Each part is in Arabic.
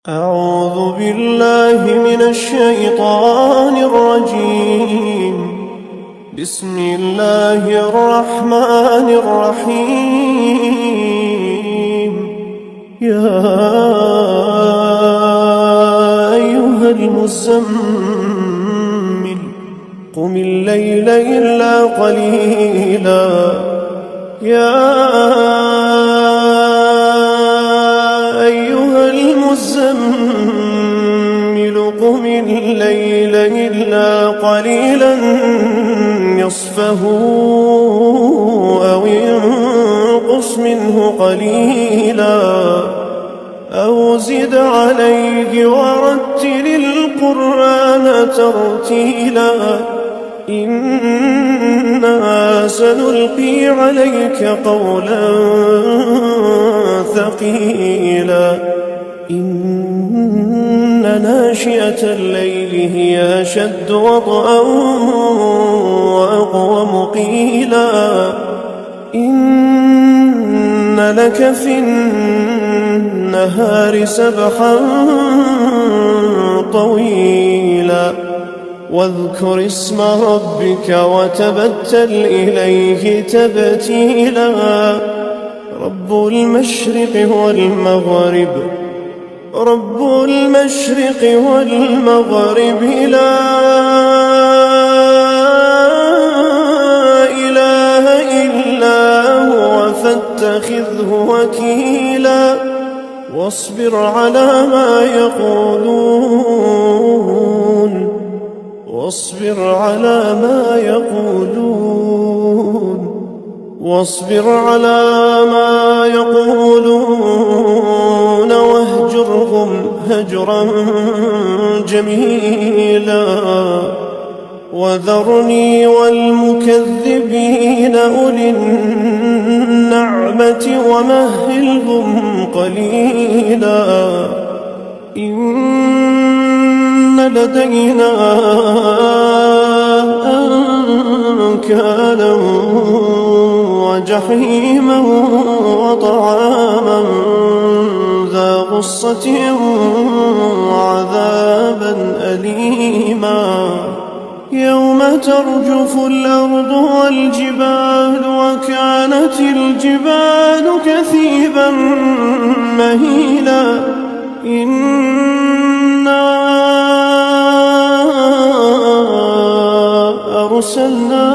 أعوذ بالله من الشيطان الرجيم. بسم الله الرحمن الرحيم. يا أيها المزمل قم الليل إلا قليلا يا أيها المزمل قم الليل إلا قليلا نصفه أو انقص منه قليلا أو زد عليه ورتل القرآن ترتيلا إنا سنلقي عليك قولا ثقيلا إن ناشئة الليل هي أشد وطئا وأقوم قيلا إن لك في النهار سبحا طويلا واذكر اسم ربك وتبتل إليه تبتيلا رب المشرق والمغرب لا إله إلا هو فاتخذه وكيلا واصبر على ما يقولون واهجرهم هجرا جميلا وذرني والمكذبين أولي النعمة ومهلهم قليلا إن لدينا أنكالا وجحيما وطعاما ذا غصة وعذابا أليما يوم ترجف الأرض والجبال وكانت الجبال كثيبا مهيلا إنا أرسلنا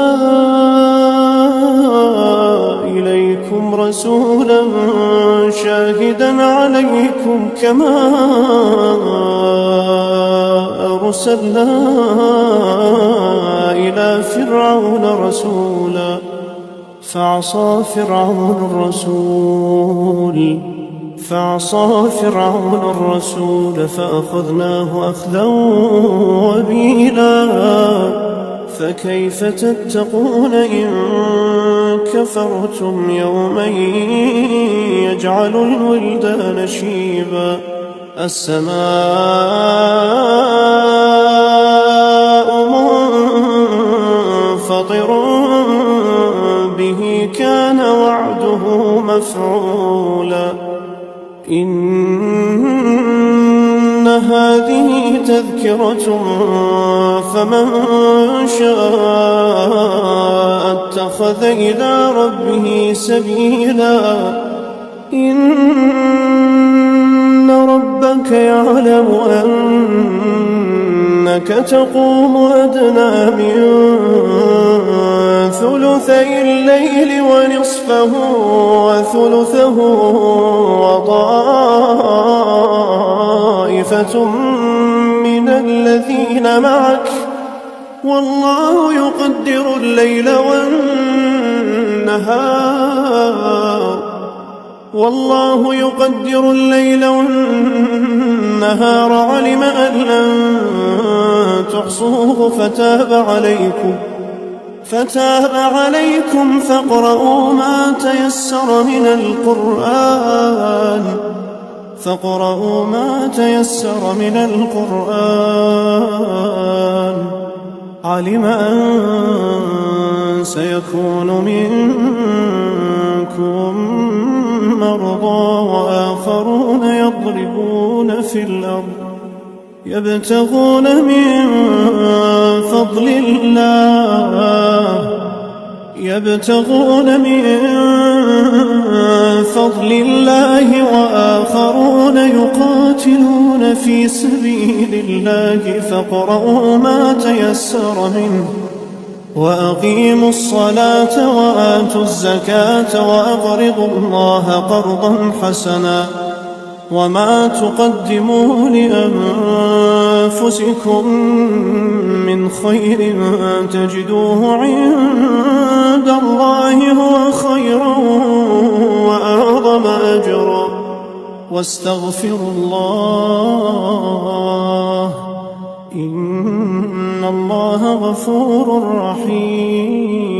إليكم رسولا شاهدا عليكم كما أرسلنا إلى فرعون رسولا فعصى فرعون الرسول فأخذناه أخذا وبيلا فكيف تتقون إن كفرتم يوما يجعل الولدان شيبا السماء منفطر به كان وعده مفعولا إن هذه تذكرة فمن شاء اتخذ إلى ربه سبيلا إن ربك يعلم أنك تقوم أدنى من ثلثي الليل ونصفه وثلثه وطائفة من الذين معك والله يقدر الليل والنهار علم أن لن تحصوه فتاب عليكم فاقرؤوا ما تيسر من القرآن علم أن سيكون منكم مرضى وآخرون يضربون في الأرض يبتغون من فضل الله وآخرون يقاتلون في سبيل الله فاقرؤوا ما تيسر منه وأقيموا الصلاة وآتوا الزكاة وأقرضوا الله قرضا حسنا وما تقدموا لأنفسكم من خير تجدوه عند الله هو خيرا وأعظم أجرا واستغفروا الله إن الله غفور رحيم.